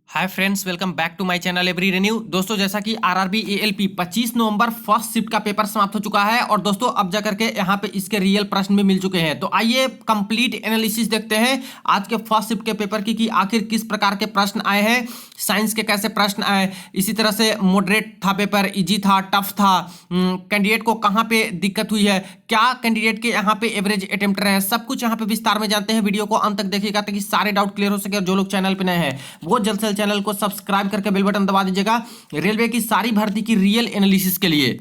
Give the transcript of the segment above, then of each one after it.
Hi friends, welcome back to my channel every renew. दोस्तों, जैसा कि आरआरबी एएलपी 25 नवंबर फर्स्ट शिफ्ट का पेपर समाप्त हो चुका है और दोस्तों अब जाकर के यहाँ पे इसके रियल प्रश्न भी मिल चुके हैं। तो आइए कंप्लीट एनालिसिस देखते हैं आज के फर्स्ट शिफ्ट के पेपर की कि आखिर किस प्रकार के प्रश्न आए हैं, साइंस के कैसे प्रश्न आए, इसी तरह से मॉडरेट था पेपर, इजी था, टफ था, कैंडिडेट को कहाँ पे दिक्कत हुई है, क्या कैंडिडेट के यहाँ पे एवरेज अटेम्प्ट रहे हैं, सब कुछ यहाँ पे विस्तार में जानते हैं। वीडियो को अंत तक देखिएगा ताकि सारे डाउट क्लियर हो सके। और जो लोग चैनल पे नए हैं वो जल्द से चैनल को सब्सक्राइब करके बेल बटन दबा दीजिएगा रेलवे की सारी भर्ती की रियल एनालिसिस के लिए।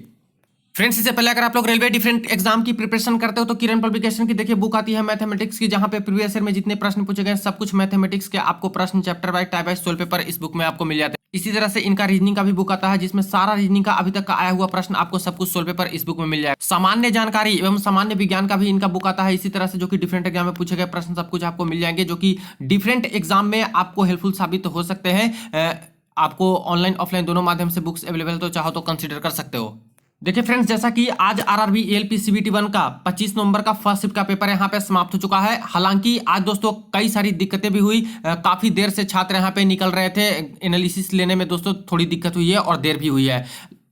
फ्रेंड्स, इससे पहले अगर आप लोग रेलवे डिफरेंट एग्जाम की प्रिपरेशन करते हो तो किरण पब्लिकेशन की देखिए बुक आती है मैथमेटिक्स की, जहां पे प्रीवियस ईयर में जितने प्रश्न पूछे गए सब कुछ मैथमेटिक्स के आपको प्रश्न chapter wise type wise solve paper इस बुक में आपको मिल जाते हैं। इसी तरह से इनका रीजनिंग का भी बुक आता है जिसमें सारा रीजनिंग का अभी तक का आया हुआ प्रश्न आपको सब कुछ सोल्व पेपर इस बुक में मिल जाएगा। सामान्य जानकारी एवं सामान्य विज्ञान का भी इनका बुक आता है इसी तरह से, जो कि डिफरेंट एग्जाम में पूछे गए प्रश्न सब कुछ आपको मिल जाएंगे, जो कि डिफरेंट एग्जाम में आपको हेल्पफुल साबित हो सकते हैं। आपको ऑनलाइन ऑफलाइन दोनों माध्यम से बुक्स अवेलेबल तो चाहो तो कंसीडर कर सकते हो। देखिए फ्रेंड्स, जैसा कि आज आरआरबी एएलपी सीबीटी 1 का 25 नवंबर का फर्स्ट शिफ्ट का पेपर यहाँ पे समाप्त हो चुका है। हालांकि आज दोस्तों कई सारी दिक्कतें भी हुई, काफी देर से छात्र यहाँ पे निकल रहे थे, एनालिसिस लेने में दोस्तों थोड़ी दिक्कत हुई है और देर भी हुई है,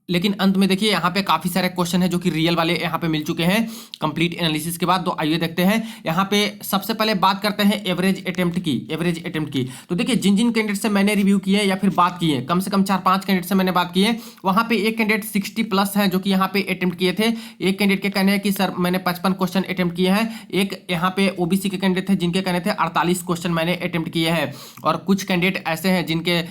लेकिन अंत में देखिए यहाँ पे काफी सारे क्वेश्चन है जो कि रियल वाले यहाँ पे मिल चुके हैं कंप्लीट एनालिसिस के बाद। तो आइए देखते हैं। यहाँ पे सबसे पहले बात करते हैं एवरेज अटेम्प्ट की। तो देखिए जिन जिन कैंडिडेट से मैंने रिव्यू किए या फिर बात की है, कम से कम 4-5 कैंडिडेट से मैंने बात की है, वहाँ पे एक कैंडिडेट 60+ है जो कि यहाँ पे अटेम्प्ट किए थे। एक कैंडिडेट के कहने हैं कि सर मैंने 55 क्वेश्चन अटेम्प्ट किए हैं। एक यहाँ पे ओबीसी के कैंडिडेट थे जिनके कहने थे 48 क्वेश्चन मैंने अटेम्प्ट किए हैं। और कुछ कैंडिडेट ऐसे हैं जिनके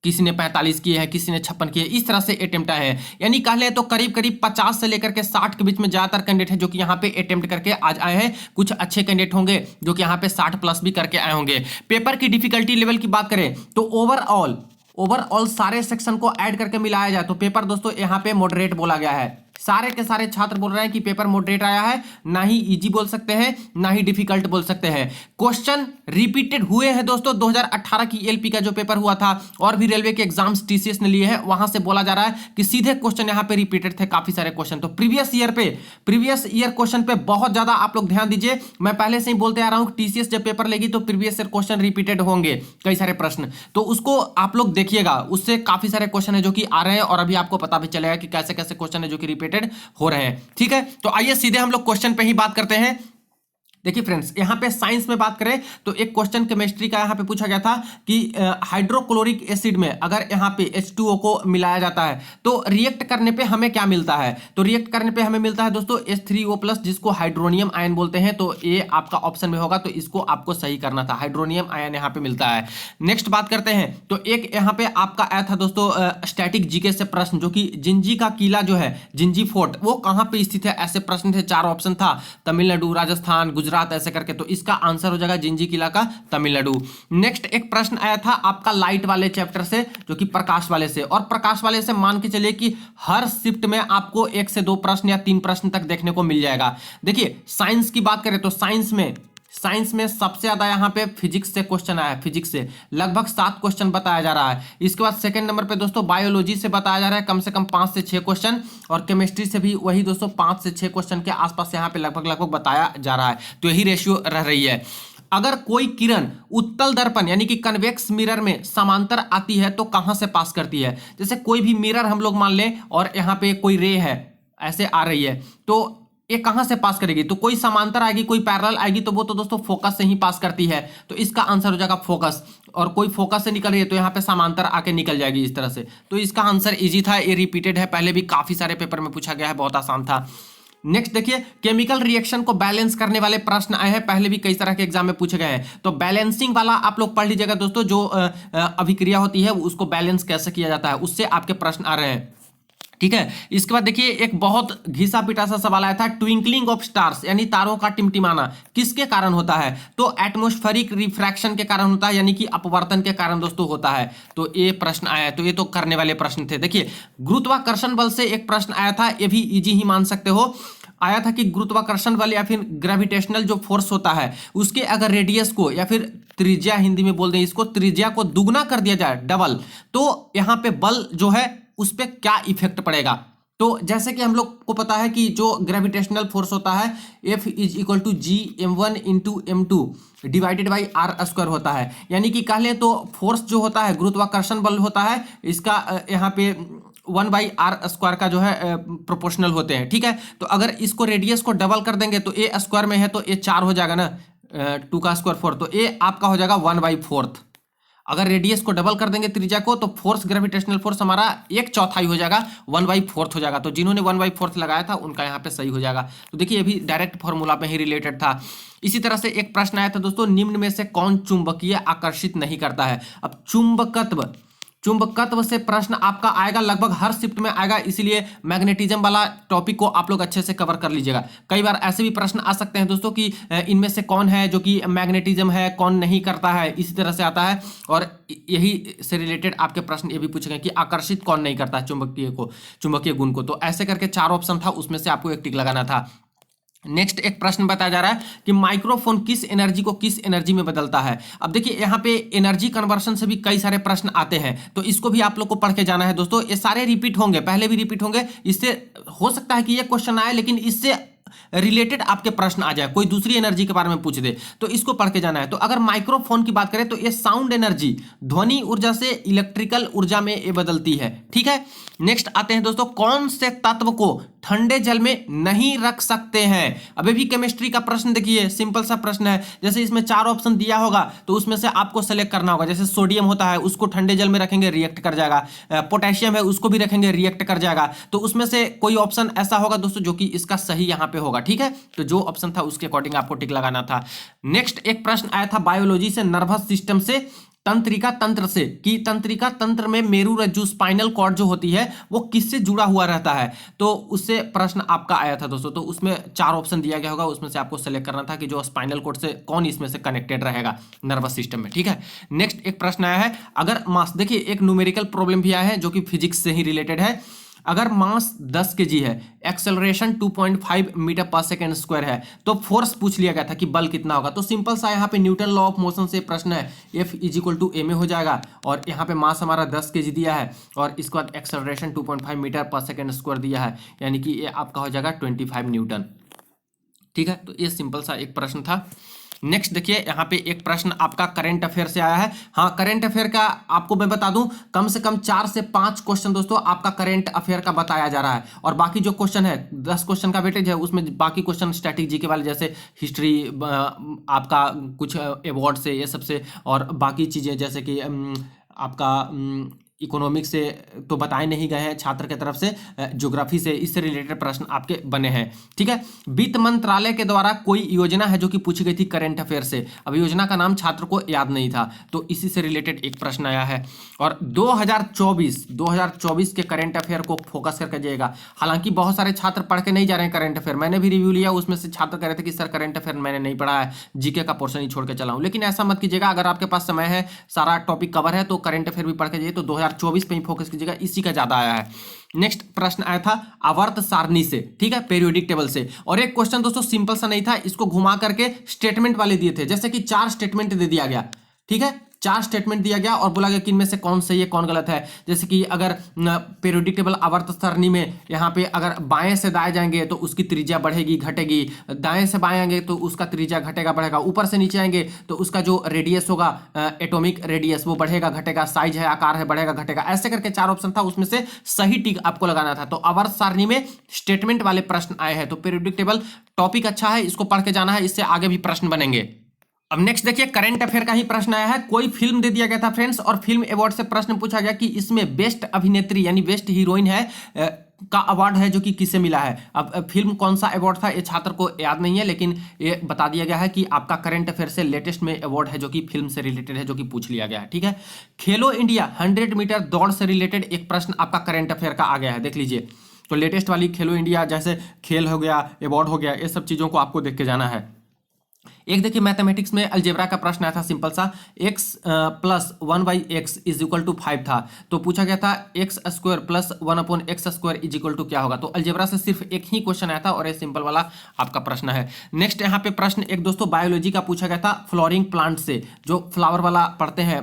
किसी ने 45 किए हैं, किसी ने 56 किए, इस तरह से अटेम्प्ट आए हैं। यानी कह ले तो करीब करीब 50 से लेकर के 60 के बीच में ज्यादातर कैंडिडेट हैं जो कि यहाँ पे अटेम्प्ट करके आज आए हैं। कुछ अच्छे कैंडिडेट होंगे जो कि यहाँ पे 60+ भी करके आए होंगे। पेपर की डिफिकल्टी लेवल की बात करें तो ओवरऑल सारे सेक्शन को ऐड करके मिलाया जाए तो पेपर दोस्तों यहाँ पे मॉडरेट बोला गया है। सारे के सारे छात्र बोल रहे हैं कि पेपर मॉडरेट आया है, ना ही इजी बोल सकते हैं ना ही डिफिकल्ट बोल सकते हैं। क्वेश्चन रिपीटेड हुए हैं दोस्तों। 2018 की एलपी का जो पेपर हुआ था और भी रेलवे के एग्जाम्स टीसीएस ने लिए हैं, वहां से बोला जा रहा है कि सीधे क्वेश्चन यहाँ पे रिपीटेड थे काफी सारे क्वेश्चन। तो प्रीवियस ईयर क्वेश्चन पे बहुत ज्यादा आप लोग ध्यान दीजिए। मैं पहले से ही बोलते आ रहा हूँ टीसीएस जब पेपर लेगी तो प्रीवियस ईयर क्वेश्चन रिपीटेड होंगे कई सारे प्रश्न, तो उसको आप लोग देखिएगा। उससे काफी सारे क्वेश्चन है जो कि आ रहे हैं और अभी आपको पता भी चलेगा कि कैसे कैसे क्वेश्चन है जो कि रिपीटेड हो रहे हैं। ठीक है, तो आइए सीधे हम लोग क्वेश्चन पे ही बात करते हैं। देखिए फ्रेंड्स, यहाँ पे साइंस में बात करें तो एक क्वेश्चन केमिस्ट्री का यहाँ पे पूछा गया था कि हाइड्रोक्लोरिक एसिड में अगर यहाँ पे H2O को मिलाया जाता है तो रिएक्ट करने पे हमें क्या मिलता है। तो रिएक्ट करने पे हमें मिलता है दोस्तों H3O+, जिसको हाइड्रोनियम आयन बोलते हैं। तो ये आपका ऑप्शन में होगा, तो इसको आपको सही करना था, हाइड्रोनियम आयन यहाँ पे मिलता है। नेक्स्ट बात करते हैं तो एक यहाँ पे आपका आया था दोस्तों स्टैटिक जीके से प्रश्न, जो कि जिंजी का किला जो है, जिंजी फोर्ट, वो कहाँ पे स्थित है, ऐसे प्रश्न थे। 4 ऑप्शन था, तमिलनाडु, राजस्थान, गुजरात, ऐसे करके। तो इसका आंसर हो जाएगा जिंजी किला का तमिलनाडु। नेक्स्ट एक प्रश्न आया था आपका लाइट वाले चैप्टर से, जो कि प्रकाश वाले से, और प्रकाश वाले से मान के चलिए कि हर शिफ्ट में आपको 1 से 2 प्रश्न या 3 प्रश्न तक देखने को मिल जाएगा। देखिए साइंस की बात करें तो साइंस में सबसे ज्यादा यहाँ पे फिजिक्स से क्वेश्चन आया है। फिजिक्स से लगभग 7 क्वेश्चन बताया जा रहा है। इसके बाद सेकंड नंबर पे दोस्तों बायोलॉजी से बताया जा रहा है कम से कम 5 से 6 क्वेश्चन, और केमिस्ट्री से भी वही दोस्तों 5 से 6 क्वेश्चन के आसपास यहाँ पे लगभग बताया जा रहा है। तो यही रेशियो रह रही है। अगर कोई किरण उत्तल दर्पण यानी कि कन्वेक्स मिरर में समांतर आती है तो कहां से पास करती है। जैसे कोई भी मिरर हम लोग मान लें और यहाँ पे कोई रे है ऐसे आ रही है, तो ये कहां से पास करेगी। तो कोई समांतर आएगी, कोई पैरेलल आएगी, तो वो तो दोस्तों फोकस से ही पास करती है। तो इसका आंसर हो जाएगा फोकस। और कोई फोकस से निकल रही है तो यहाँ पे समांतर आके निकल जाएगी इस तरह से। तो इसका आंसर इजी था, ये रिपीटेड है, पहले भी काफी सारे पेपर में पूछा गया है, बहुत आसान था। नेक्स्ट देखिए, केमिकल रिएक्शन को बैलेंस करने वाले प्रश्न आए हैं, पहले भी कई तरह के एग्जाम में पूछे गए हैं। तो बैलेंसिंग वाला आप लोग पढ़ लीजिएगा दोस्तों, जो अभिक्रिया होती है उसको बैलेंस कैसे किया जाता है, उससे आपके प्रश्न आ रहे हैं। ठीक है, इसके बाद देखिए एक बहुत घिसा पिटा सा सवाल आया था, ट्विंकलिंग ऑफ स्टार्स यानी तारों का टिमटिमाना किसके कारण होता है। तो एटमॉस्फेरिक रिफ्रैक्शन के कारण होता है, यानी कि अपवर्तन के कारण दोस्तों होता है। तो ये प्रश्न आया है, तो ये तो करने वाले प्रश्न थे। देखिए गुरुत्वाकर्षण बल से एक प्रश्न आया था, ये भी इजी ही मान सकते हो। आया था कि गुरुत्वाकर्षण बल या फिर ग्रेविटेशनल जो फोर्स होता है उसके अगर रेडियस को या फिर त्रिज्या, हिंदी में बोल दें इसको, त्रिज्या को दुगना कर दिया जाए, डबल, तो यहाँ पे बल जो है उस पर क्या इफेक्ट पड़ेगा। तो जैसे कि हम लोग को पता है कि जो ग्रेविटेशनल फोर्स होता है F is equal to G m1 into m2 divided by R square होता है। यानी कि कह लें तो फोर्स जो होता है गुरुत्वाकर्षण बल होता है इसका यहाँ पे 1/r² का जो है प्रोपोर्शनल होते हैं। ठीक है, तो अगर इसको रेडियस को डबल कर देंगे तो ए स्क्वायर में है तो ए 4 हो जाएगा ना, 2 का स्क्वायर 4, तो ए आपका हो जाएगा 1/4। अगर रेडियस को डबल कर देंगे त्रिज्या को तो फोर्स ग्रेविटेशनल फोर्स हमारा 1/4 हो जाएगा, 1/4 हो जाएगा। तो जिन्होंने 1/4 लगाया था उनका यहाँ पे सही हो जाएगा। तो देखिए ये भी डायरेक्ट फॉर्मूला पे ही रिलेटेड था। इसी तरह से एक प्रश्न आया था दोस्तों, निम्न में से कौन चुंबकीय आकर्षित नहीं करता है। अब चुंबकत्व से प्रश्न आपका आएगा, लगभग हर शिफ्ट में आएगा, इसीलिए मैग्नेटिज्म वाला टॉपिक को आप लोग अच्छे से कवर कर लीजिएगा। कई बार ऐसे भी प्रश्न आ सकते हैं दोस्तों कि इनमें से कौन है जो कि मैग्नेटिज्म है, कौन नहीं करता है, इसी तरह से आता है। और यही से रिलेटेड आपके प्रश्न ये भी पूछेंगे कि आकर्षित कौन नहीं करता है चुंबकीय गुण को। तो ऐसे करके 4 ऑप्शन था, उसमें से आपको एक टिक लगाना था। नेक्स्ट एक प्रश्न बताया जा रहा है कि माइक्रोफोन किस एनर्जी को किस एनर्जी में बदलता है। अब देखिए यहाँ पे एनर्जी कन्वर्शन से भी कई सारे प्रश्न आते हैं, तो इसको भी आप लोग को पढ़ के जाना है दोस्तों। ये सारे रिपीट होंगे, पहले भी रिपीट होंगे, इससे हो सकता है कि ये क्वेश्चन आए लेकिन इससे रिलेटेड आपके प्रश्न आ जाए, कोई दूसरी एनर्जी के बारे में पूछ दे, तो इसको पढ़ के जाना है। तो अगर माइक्रोफोन की बात करें तो ये साउंड एनर्जी ध्वनि ऊर्जा से इलेक्ट्रिकल ऊर्जा में ये बदलती है। ठीक है, नेक्स्ट आते हैं दोस्तों, कौन से तत्व को ठंडे जल में नहीं रख सकते हैं। अभी भी केमिस्ट्री का प्रश्न देखिए, सिंपल सा प्रश्न है। जैसे इसमें 4 ऑप्शन दिया होगा तो उसमें से आपको सेलेक्ट करना होगा। जैसे सोडियम होता है, उसको ठंडे जल में रखेंगे रिएक्ट कर जाएगा। पोटेशियम है, उसको भी रखेंगे रिएक्ट कर जाएगा। तो उसमें से कोई ऑप्शन ऐसा होगा दोस्तों जो कि इसका सही यहाँ पे होगा। ठीक है, तो जो ऑप्शन था उसके अकॉर्डिंग आपको टिक लगाना था। नेक्स्ट एक प्रश्न आया था बायोलॉजी से, नर्वस सिस्टम से तंत्रिका तंत्र से, कि तंत्रिका तंत्र में मेरुरज्जु स्पाइनल कॉर्ड जो होती है वो किससे जुड़ा हुआ रहता है। तो उससे प्रश्न आपका आया था दोस्तों। तो उसमें 4 ऑप्शन दिया गया होगा, उसमें से आपको सेलेक्ट करना था कि जो स्पाइनल कॉर्ड से कौन इसमें से कनेक्टेड रहेगा नर्वस सिस्टम में। ठीक है, नेक्स्ट एक प्रश्न आया है, अगर मास, देखिए एक न्यूमेरिकल प्रॉब्लम भी आया है जो कि फिजिक्स से ही रिलेटेड है। अगर मास 10 kg है, एक्सेलरेशन 2.5 मीटर पर सेकेंड स्क्वायर है, तो फोर्स पूछ लिया गया था कि बल कितना होगा। तो सिंपल सा यहाँ पे न्यूटन लॉ ऑफ मोशन से प्रश्न है, F is equal to ma हो जाएगा। और यहाँ पे मास हमारा 10 kg दिया है और इसके बाद एक्सेलरेशन 2.5 मीटर पर सेकेंड स्क्वायर दिया है, यानी कि ये आपका हो जाएगा 25 न्यूटन। ठीक है, तो ये सिंपल सा एक प्रश्न था। नेक्स्ट देखिए यहाँ पे एक प्रश्न आपका करंट अफेयर से आया है। हाँ, करंट अफेयर का आपको मैं बता दूं, कम से कम 4 से 5 क्वेश्चन दोस्तों आपका करंट अफेयर का बताया जा रहा है। और बाकी जो क्वेश्चन है 10 क्वेश्चन का वेटेज है, उसमें बाकी क्वेश्चन स्ट्रैटेजी के वाले, जैसे हिस्ट्री, आपका कुछ अवार्ड से, ये सबसे, और बाकी चीज़ें जैसे कि आपका इकोनॉमिक्स से तो बताए नहीं गए हैं छात्र की तरफ से, ज्योग्राफी से, इससे रिलेटेड प्रश्न आपके बने हैं। ठीक है, वित्त मंत्रालय के द्वारा कोई योजना है जो कि पूछी गई थी करंट अफेयर से। अब योजना का नाम छात्र को याद नहीं था, तो इसी से रिलेटेड एक प्रश्न आया है। और 2024 के करंट अफेयर को फोकस करके जाइएगा। हालांकि बहुत सारे छात्र पढ़ के नहीं जा रहे हैं करंट अफेयर, मैंने भी रिव्यू लिया, उसमें से छात्र कह रहे थे कि सर करंट अफेयर मैंने नहीं पढ़ा है, जीके का पोर्शन ही छोड़ के चला हूं। लेकिन ऐसा मत कीजिएगा, अगर आपके पास समय है, सारा टॉपिक कवर है, तो करंट अफेयर भी पढ़ के जाइए। तो 2024 पे ही फोकस कीजिएगा, इसी का ज्यादा आया है। नेक्स्ट प्रश्न आया था आवर्त सारणी से, ठीक है, पीरियोडिक टेबल से। और एक क्वेश्चन दोस्तों सिंपल सा नहीं था, इसको घुमा करके स्टेटमेंट वाले दिए थे। जैसे कि 4 स्टेटमेंट दे दिया गया, ठीक है, 4 स्टेटमेंट दिया गया और बोला गया कि इनमें से कौन सही है कौन गलत है। जैसे कि अगर पीरियोडिक टेबल आवर्त सारणी में यहाँ पे अगर बाएं से दाएं जाएंगे तो उसकी त्रिज्या बढ़ेगी घटेगी, दाएं से बाएं आएंगे तो उसका त्रिज्या घटेगा बढ़ेगा, ऊपर से नीचे आएंगे तो उसका जो रेडियस होगा, एटॉमिक रेडियस, वो बढ़ेगा घटेगा, साइज है, आकार है, बढ़ेगा घटेगा। ऐसे करके 4 ऑप्शन था, उसमें से सही टिक आपको लगाना था। तो आवर्त सारणी में स्टेटमेंट वाले प्रश्न आए हैं। तो पीरियोडिक टेबल टॉपिक अच्छा है, इसको पढ़ के जाना है, इससे आगे भी प्रश्न बनेंगे। अब नेक्स्ट देखिए करंट अफेयर का ही प्रश्न आया है। कोई फिल्म दे दिया गया था फ्रेंड्स, और फिल्म अवार्ड से प्रश्न पूछा गया कि इसमें बेस्ट अभिनेत्री यानी बेस्ट हीरोइन है का अवार्ड है जो कि किसे मिला है। अब फिल्म कौन सा अवार्ड था ये छात्र को याद नहीं है, लेकिन ये बता दिया गया है कि आपका करंट अफेयर से लेटेस्ट में अवार्ड है जो कि फिल्म से रिलेटेड है, जो कि पूछ लिया गया है। ठीक है, खेलो इंडिया 100 मीटर दौड़ से रिलेटेड एक प्रश्न आपका करंट अफेयर का आ गया है, देख लीजिए। तो लेटेस्ट वाली खेलो इंडिया, जैसे खेल हो गया, अवार्ड हो गया, ये सब चीज़ों को आपको देख के जाना है। एक देखिए मैथमेटिक्स में अलजेब्रा का प्रश्न आया था सिंपल सा, x plus 1/x is equal to 5 था। तो पूछा गया था x square plus 1/x square is equal to क्या होगा। तो अलजेब्रा से सिर्फ एक ही क्वेश्चन आया था और ये सिंपल वाला आपका प्रश्न है। नेक्स्ट यहाँ पे प्रश्न एक दोस्तों बायोलॉजी का पूछा गया था, फ्लोरिंग प्लांट से, जो फ्लावर वाला पढ़ते हैं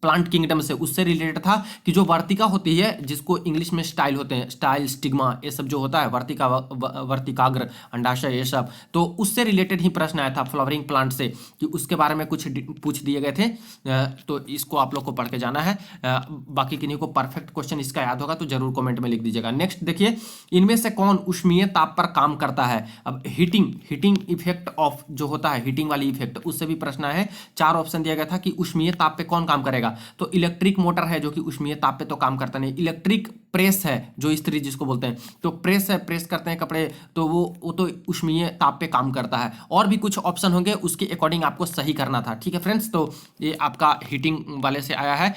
प्लांट किंगडम से, उससे रिलेटेड था कि जो वर्तिका होती है, जिसको इंग्लिश में स्टाइल होते हैं, स्टाइल, स्टिग्मा, ये सब जो होता है, वर्तिका, वर्तिकाग्र, अंडाशय, ये सब, तो उससे रिलेटेड ही प्रश्न आया था फ्लावरिंग प्लांट से, कि उसके बारे में कुछ पूछ दिए गए थे। तो इसको आप लोग को पढ़ के जाना है। बाकी किन्हीं को परफेक्ट क्वेश्चन इसका याद होगा तो जरूर कमेंट में लिख दीजिएगा। नेक्स्ट देखिए, इनमें से कौन ऊष्मीय ताप पर काम करता है? अब हीटिंग इफेक्ट ऑफ जो होता है, हीटिंग वाली इफेक्ट, उससे भी प्रश्न है। 4 ऑप्शन दिया गया था कि ऊष्मीय ताप पे कौन काम करेगा, तो इलेक्ट्रिक मोटर है जो कि ऊष्मीय ताप पे तो काम करता नहीं। इलेक्ट्रिक प्रेस है, जो इस्त्री जिसको बोलते हैं, तो प्रेस है, प्रेस करते हैं कपड़े, तो वो तो ऊष्मीय ताप पे काम करता है। और भी कुछ ऑप्शन होंगे, उसके अकॉर्डिंग आपको सही करना था। ठीक है फ्रेंड्स, तो ये आपका हीटिंग वाले से आया है।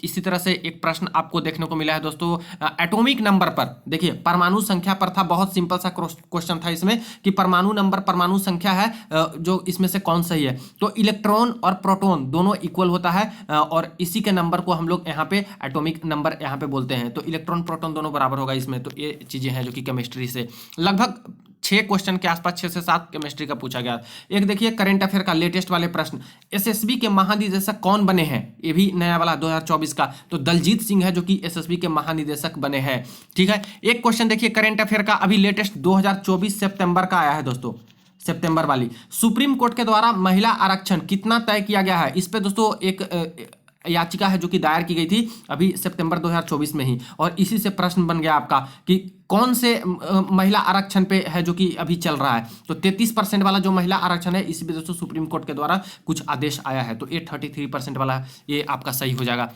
इसी तरह से एक प्रश्न आपको देखने को मिला है दोस्तों, एटॉमिक नंबर पर। देखिए, परमाणु संख्या पर था, बहुत सिंपल सा क्वेश्चन था इसमें कि परमाणु नंबर, परमाणु संख्या है जो इसमें से कौन सही है, तो इलेक्ट्रॉन और प्रोटॉन दोनों इक्वल होता है, और इसी के नंबर को हम लोग यहाँ पे एटॉमिक नंबर यहाँ पे बोलते हैं। तो इलेक्ट्रॉन प्रोटॉन दोनों बराबर होगा इसमें। तो ये चीजें हैं जो कि केमिस्ट्री से लगभग 6 क्वेश्चन के आसपास, 6 से 7 केमिस्ट्री का पूछा गया। एक देखिए करंट अफेयर का लेटेस्ट वाले प्रश्न, एसएसबी के महानिदेशक कौन बने हैं? ये भी नया वाला 2024 का, तो दलजीत सिंह है जो कि एसएसबी के महानिदेशक बने हैं। ठीक है, एक क्वेश्चन देखिए करंट अफेयर का, अभी लेटेस्ट 2024 सितंबर का आया है दोस्तों, सितंबर वाली। सुप्रीम कोर्ट के द्वारा महिला आरक्षण कितना तय किया गया है? इस पे दोस्तों एक याचिका है जो कि दायर की गई थी अभी सितंबर 2024 में ही, और इसी से प्रश्न बन गया आपका कि कौन से महिला आरक्षण पे है जो कि अभी चल रहा है। तो 33% वाला जो महिला आरक्षण है, इसी पे दोस्तों सुप्रीम कोर्ट के द्वारा कुछ आदेश आया है, तो ये 33% वाला ये आपका सही हो जाएगा।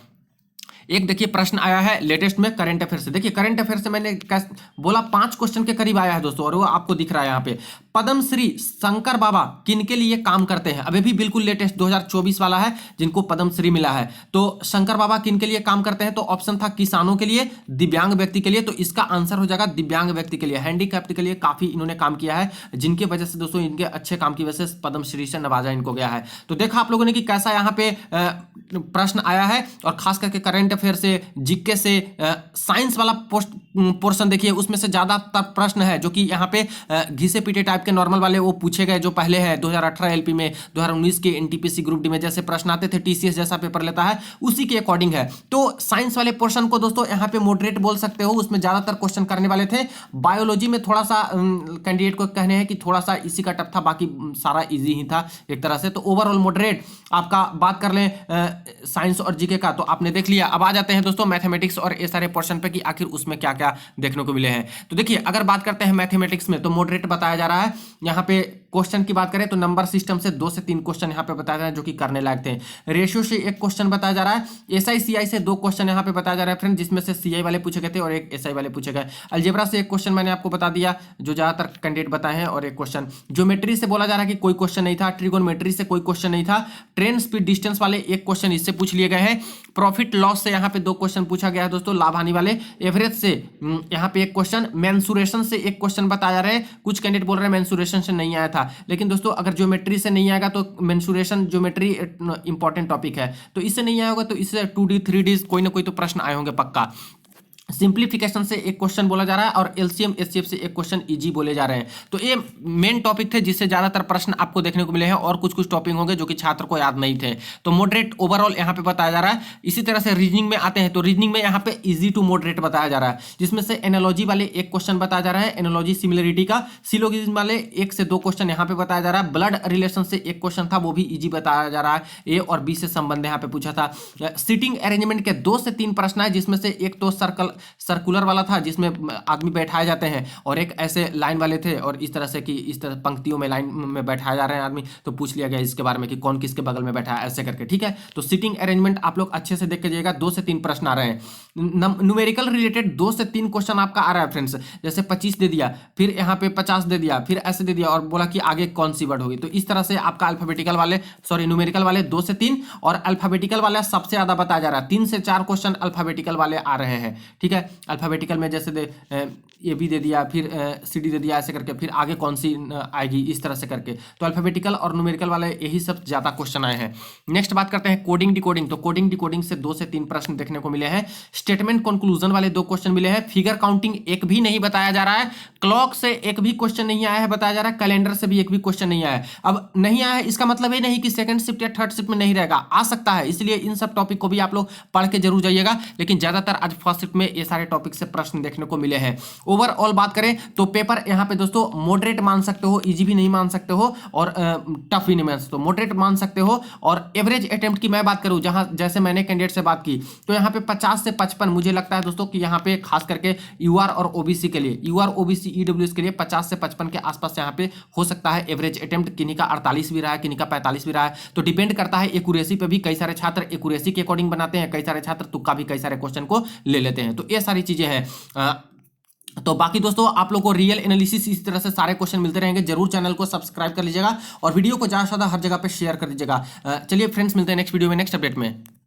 एक देखिए प्रश्न आया है लेटेस्ट में करंट अफेयर से। देखिए करंट अफेयर से मैंने बोला 5 क्वेश्चन के करीब आया है दोस्तों, और वो आपको दिख रहा है यहाँ पे। पद्मश्री शंकर बाबा किन के लिए काम करते हैं? अभी भी बिल्कुल लेटेस्ट 2024 वाला है जिनको पद्मश्री मिला है। तो शंकर बाबा किन के लिए काम करते हैं? तो ऑप्शन था किसानों के लिए, दिव्यांग व्यक्ति के लिए, तो इसका आंसर हो जाएगा दिव्यांग व्यक्ति के लिए, हैंडीकैप्ड के लिए काफी इन्होंने काम किया है, जिनकी वजह से दोस्तों इनके अच्छे काम की वजह से पद्मश्री से नवाजा इनको गया है। तो देखा आप लोगों ने कि कैसा यहाँ पे प्रश्न आया है, और खास करके करंट अफेयर से, जीके से, साइंस वाला पोर्शन देखिए, उसमें से ज्यादातर प्रश्न है जो कि यहाँ पे घिसे पीटे टाइप के नॉर्मल वाले वो पूछे गए जो पहले है 2018 एलपी में, 2019 के एनटीपीसी ग्रुप डी में जैसे प्रश्न आते थे, टीसीएस जैसा पेपर लेता है उसी के अकॉर्डिंग है। तो साइंस वाले पोर्शन को दोस्तों यहाँ पे मॉडरेट बोल सकते हो, उसमें ज्यादातर क्वेश्चन करने वाले थे। बायोलॉजी में थोड़ा सा कैंडिडेट को कहने हैं कि थोड़ा सा इसी का टफ था, बाकी सारा इजी ही था एक तरह से। तो ओवरऑल मॉडरेट आपका बात कर लें साइंस और जीके का, तो आपने देख लिया। अब आ जाते हैं दोस्तों मैथमेटिक्स और ये सारे पोर्शन पे कि आखिर उसमें क्या क्या देखने को मिले हैं। तो देखिए अगर बात करते हैं मैथमेटिक्स में, तो मॉडरेट बताया जा रहा है। यहाँ पे क्वेश्चन की बात करें तो नंबर सिस्टम से 2 से 3 क्वेश्चन यहाँ पे बताया जा रहा है जो कि करने लायक थे। रेशियो से 1 क्वेश्चन बताया जा रहा है। एसआई सीआई से 2 क्वेश्चन यहाँ पे बताया जा रहा है फ्रेंड, जिसमें से सीआई वाले पूछे गए थे और एक एसआई वाले पूछे गए। अलजेब्रा से 1 क्वेश्चन मैंने आपको बता दिया जो ज्यादातर कैंडिडेट बताए हैं, और 1 क्वेश्चन ज्योमेट्री से बोला जा रहा है कि कोई क्वेश्चन नहीं था। ट्रिगोनोमेट्री से कोई क्वेश्चन नहीं था। ट्रेन स्पीड डिस्टेंस वाले 1 क्वेश्चन इससे पूछ लिए गए हैं। प्रॉफिट लॉस से यहाँ पे 2 क्वेश्चन पूछा गया है दोस्तों, लाभ हानि वाले। एवरेज से यहाँ पे 1 क्वेश्चन, मेंसुरेशन से 1 क्वेश्चन बताया जा रहा है। कुछ कैंडिडेट बोल रहे हैं मेंसुरेशन से नहीं आया था, लेकिन दोस्तों अगर ज्योमेट्री से नहीं आएगा तो मेंसुरेशन ज्योमेट्री इंपॉर्टेंट टॉपिक है, तो इससे नहीं आया होगा तो इससे 2D 3D कोई ना कोई तो प्रश्न आए होंगे पक्का। सिंप्लीफिकेशन से 1 क्वेश्चन बोला जा रहा है और एलसीएम एचसीएफ से 1 क्वेश्चन इजी बोले जा रहे हैं। तो ये मेन टॉपिक थे जिससे ज्यादातर प्रश्न आपको देखने को मिले हैं, और कुछ कुछ टॉपिक होंगे जो कि छात्र को याद नहीं थे। तो मॉडरेट ओवरऑल यहाँ पे बताया जा रहा है। इसी तरह से रीजनिंग में आते हैं, तो रीजनिंग में यहाँ पे इजी टू मॉडरेट बताया जा रहा है, जिसमें से एनालॉजी वाले 1 क्वेश्चन बताया जा रहा है, एनालॉजी सिमिलरिटी का। सिलोगिज्म वाले 1 से 2 क्वेश्चन यहाँ पे बताया जा रहा है। ब्लड रिलेशन से 1 क्वेश्चन था, वो भी इजी बताया जा रहा है। ए और बी से संबंध यहाँ पे पूछा था। सीटिंग अरेंजमेंट के 2 से 3 प्रश्न है, जिसमें से एक तो सर्कुलर वाला था जिसमें आदमी बैठाए जाते हैं, और एक ऐसे लाइन वाले थे, और इस तरह से कि इस तरह पंक्तियों में लाइन में बैठाए जा रहे हैं आदमी, तो पूछ लिया गया इसके बारे में कि कौन किसके बगल में बैठा है ऐसे करके। ठीक है, तो सीटिंग अरेंजमेंट आप लोग अच्छे से देख के जाइएगा। 2 से 3 प्रश्न आ रहे हैं। न्यूमेरिकल रिलेटेड 2 से 3 क्वेश्चन आपका आ रहा है फ्रेंड्स, जैसे 25 दे दिया, फिर यहाँ पे 50 दे दिया, फिर ऐसे दे दिया और बोला कि आगे कौन सी वर्ड होगी। तो इस तरह से आपका अल्फाबेटिकल वाले, सॉरी न्यूमेरिकल वाले 2 से 3, और अल्फाबेटिकल वाला सबसे ज्यादा बताया जा रहा है। 3 से 4 क्वेश्चन अल्फाबेटिकल वाले आ रहे हैं। ठीक ठीक है। अल्फाबेटिकल में जैसे ए बी दे दिया, फिर सी डी दे दिया, ऐसे करके फिर आगे कौन सी आएगी, इस तरह से करके। तो अल्फाबेटिकल और न्यूमेरिकल वाले यही सब ज़्यादा क्वेश्चन आए हैं। नेक्स्ट बात करते हैं कोडिंग डिकोडिंग। तो कोडिंग डिकोडिंग से 2 से 3 प्रश्न देखने को मिले हैं। स्टेटमेंट कंक्लूजन वाले 2 क्वेश्चन मिले हैं। फिगर काउंटिंग एक भी नहीं बताया जा रहा है। क्लॉक से एक भी क्वेश्चन नहीं आया है बताया जा रहा है। कैलेंडर से भी एक भी क्वेश्चन नहीं आया है। अब नहीं आया है इसका मतलब ये नहीं कि सेकंड शिफ्ट या थर्ड शिफ्ट में नहीं रहेगा, आ सकता है। इसलिए इन सब टॉपिक को भी आप लोग पढ़ के जरूर जाइएगा। लेकिन ज्यादातर आज फर्स्ट शिफ्ट में ये सारे टॉपिक से प्रश्न देखने को मिले हैं। ओवरऑल बात करें तो पेपर यहाँ पे दोस्तों मॉडरेट मान सकते हो, इजी भी नहीं मान सकते हो, और टफ भी नहीं मान सकते हो, मॉडरेट मान सकते हो। और एवरेज अटेम्प्ट की मैं बात करूं, जहां जैसे मैंने कैंडिडेट से बात की, तो यहाँ पे 50 से 55 मुझे लगता है दोस्तों कि यहाँ पे खास करके यूआर और ओबीसी के लिए, यूआर ओबीसी ईडब्ल्यूएस के लिए 50 से 55 के आसपास यहाँ पे हो सकता है एवरेज अटेम्प्ट। किन्हीं का 48 भी रहा है, किन्हीं का 45 भी रहा है। तो डिपेंड करता है एक्यूरेसी पे भी। कई सारे छात्र एक्यूरेसी के अकॉर्डिंग बनाते हैं, कई सारे छात्र तुक्का भी कई सारे क्वेश्चन को ले लेते हैं। तो ये सारी चीजें हैं। तो बाकी दोस्तों आप लोगों को रियल एनालिसिस इस तरह से सारे क्वेश्चन मिलते रहेंगे। जरूर चैनल को सब्सक्राइब कर लीजिएगा और वीडियो को ज्यादा से ज्यादा हर जगह पे शेयर कर दीजिएगा। चलिए फ्रेंड्स, मिलते हैं नेक्स्ट वीडियो में, नेक्स्ट अपडेट में।